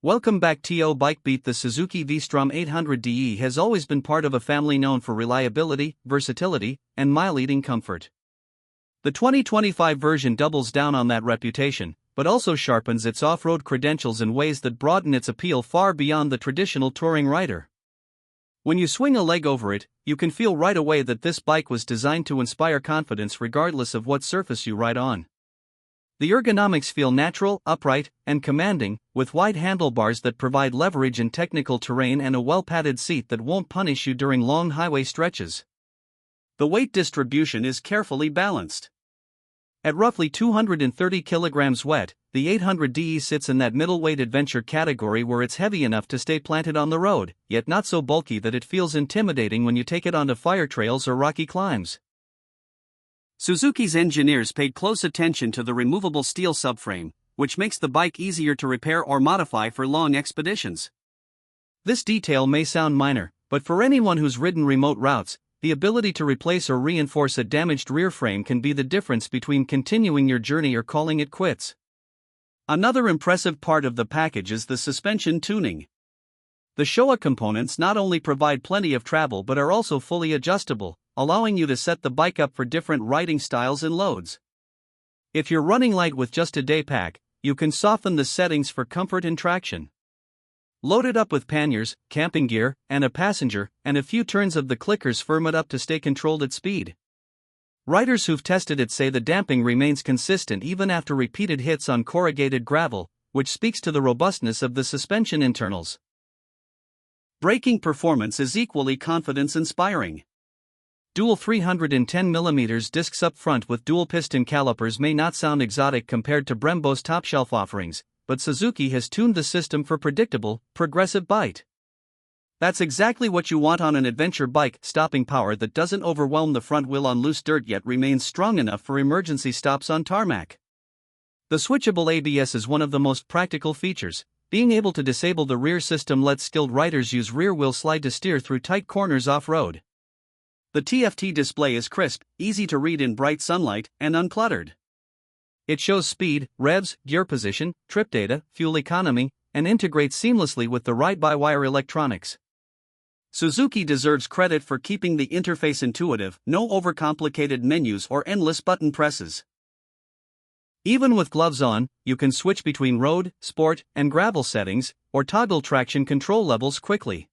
Welcome back to Bike Beat. The Suzuki V-Strom 800DE has always been part of a family known for reliability, versatility, and mile-eating comfort. The 2025 version doubles down on that reputation, but also sharpens its off-road credentials in ways that broaden its appeal far beyond the traditional touring rider. When you swing a leg over it, you can feel right away that this bike was designed to inspire confidence regardless of what surface you ride on. The ergonomics feel natural, upright, and commanding, with wide handlebars that provide leverage in technical terrain and a well-padded seat that won't punish you during long highway stretches. The weight distribution is carefully balanced. At roughly 230 kilograms wet, the 800DE sits in that middleweight adventure category where it's heavy enough to stay planted on the road, yet not so bulky that it feels intimidating when you take it onto fire trails or rocky climbs. Suzuki's engineers paid close attention to the removable steel subframe, which makes the bike easier to repair or modify for long expeditions. This detail may sound minor, but for anyone who's ridden remote routes, the ability to replace or reinforce a damaged rear frame can be the difference between continuing your journey or calling it quits. Another impressive part of the package is the suspension tuning. The Showa components not only provide plenty of travel but are also fully adjustable, allowing you to set the bike up for different riding styles and loads. If you're running light with just a day pack, you can soften the settings for comfort and traction. Load it up with panniers, camping gear, and a passenger, and a few turns of the clickers firm it up to stay controlled at speed. Riders who've tested it say the damping remains consistent even after repeated hits on corrugated gravel, which speaks to the robustness of the suspension internals. Braking performance is equally confidence-inspiring. Dual 310mm discs up front with dual piston calipers may not sound exotic compared to Brembo's top-shelf offerings, but Suzuki has tuned the system for predictable, progressive bite. That's exactly what you want on an adventure bike: stopping power that doesn't overwhelm the front wheel on loose dirt yet remains strong enough for emergency stops on tarmac. The switchable ABS is one of the most practical features. Being able to disable the rear system lets skilled riders use rear-wheel slide to steer through tight corners off-road. The TFT display is crisp, easy to read in bright sunlight, and uncluttered. It shows speed, revs, gear position, trip data, fuel economy, and integrates seamlessly with the ride-by-wire electronics. Suzuki deserves credit for keeping the interface intuitive, no overcomplicated menus or endless button presses. Even with gloves on, you can switch between road, sport, and gravel settings, or toggle traction control levels quickly.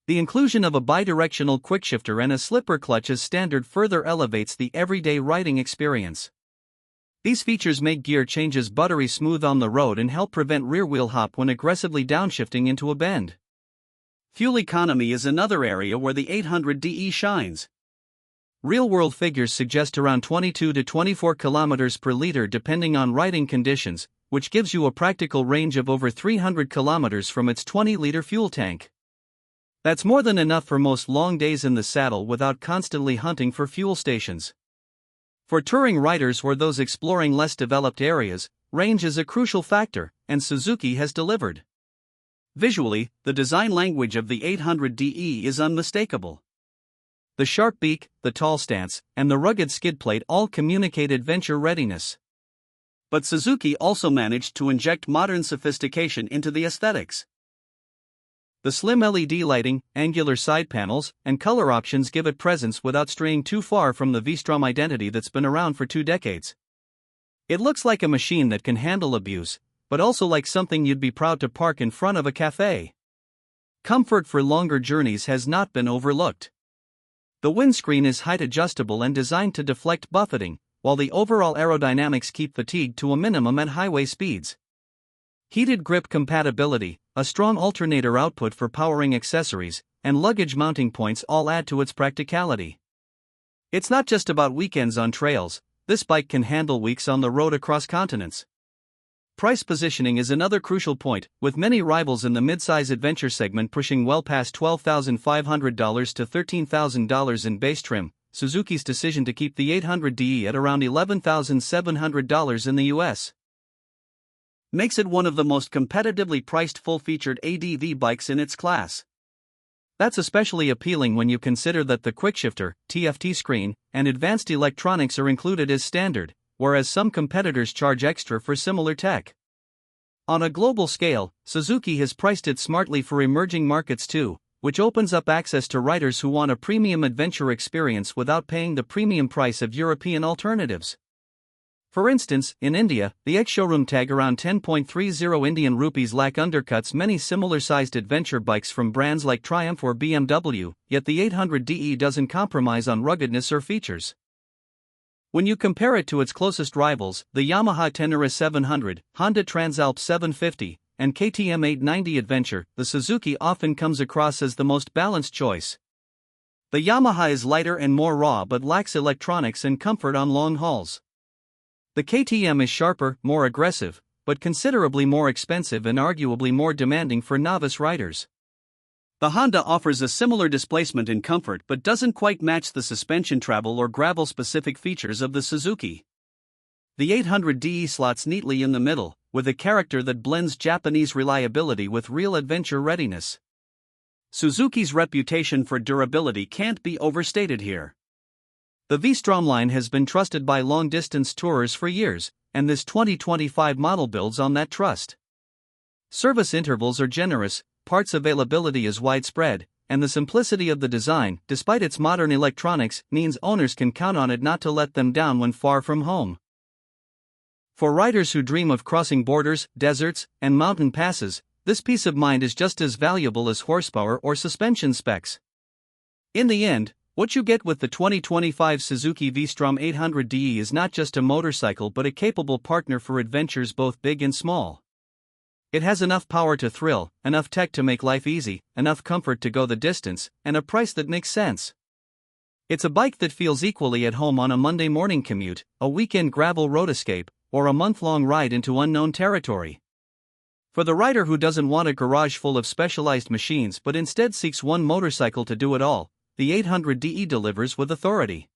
The inclusion of a bi-directional quickshifter and a slipper clutch as standard further elevates the everyday riding experience. These features make gear changes buttery smooth on the road and help prevent rear-wheel hop when aggressively downshifting into a bend. Fuel economy is another area where the 800DE shines. Real-world figures suggest around 22 to 24 kilometers per liter depending on riding conditions, which gives you a practical range of over 300 kilometers from its 20-liter fuel tank. That's more than enough for most long days in the saddle without constantly hunting for fuel stations. For touring riders or those exploring less developed areas, range is a crucial factor, and Suzuki has delivered. Visually, the design language of the 800DE is unmistakable. The sharp beak, the tall stance, and the rugged skid plate all communicate adventure readiness. But Suzuki also managed to inject modern sophistication into the aesthetics. The slim LED lighting, angular side panels, and color options give it presence without straying too far from the V-Strom identity that's been around for 2 decades. It looks like a machine that can handle abuse, but also like something you'd be proud to park in front of a cafe. Comfort for longer journeys has not been overlooked. The windscreen is height adjustable and designed to deflect buffeting, while the overall aerodynamics keep fatigue to a minimum at highway speeds. Heated grip compatibility, a strong alternator output for powering accessories, and luggage mounting points all add to its practicality. It's not just about weekends on trails, this bike can handle weeks on the road across continents. Price positioning is another crucial point, with many rivals in the mid-size adventure segment pushing well past $12,500 to $13,000 in base trim. Suzuki's decision to keep the 800DE at around $11,700 in the US makes it one of the most competitively priced full-featured ADV bikes in its class. That's especially appealing when you consider that the quickshifter, TFT screen, and advanced electronics are included as standard, whereas some competitors charge extra for similar tech. On a global scale, Suzuki has priced it smartly for emerging markets too, which opens up access to riders who want a premium adventure experience without paying the premium price of European alternatives. For instance, in India, the ex-showroom tag around 10.30 Indian rupees lakh undercuts many similar-sized adventure bikes from brands like Triumph or BMW, yet the 800DE doesn't compromise on ruggedness or features. When you compare it to its closest rivals, the Yamaha Tenere 700, Honda Transalp 750, and KTM 890 Adventure, the Suzuki often comes across as the most balanced choice. The Yamaha is lighter and more raw but lacks electronics and comfort on long hauls. The KTM is sharper, more aggressive, but considerably more expensive and arguably more demanding for novice riders. The Honda offers a similar displacement in comfort but doesn't quite match the suspension travel or gravel-specific features of the Suzuki. The 800DE slots neatly in the middle, with a character that blends Japanese reliability with real adventure readiness. Suzuki's reputation for durability can't be overstated here. The V-Strom line has been trusted by long-distance tourers for years, and this 2025 model builds on that trust. Service intervals are generous, parts availability is widespread, and the simplicity of the design, despite its modern electronics, means owners can count on it not to let them down when far from home. For riders who dream of crossing borders, deserts, and mountain passes, this peace of mind is just as valuable as horsepower or suspension specs. In the end, what you get with the 2025 Suzuki V-Strom 800DE is not just a motorcycle but a capable partner for adventures both big and small. It has enough power to thrill, enough tech to make life easy, enough comfort to go the distance, and a price that makes sense. It's a bike that feels equally at home on a Monday morning commute, a weekend gravel road escape, or a month-long ride into unknown territory. For the rider who doesn't want a garage full of specialized machines but instead seeks one motorcycle to do it all, the 800DE delivers with authority.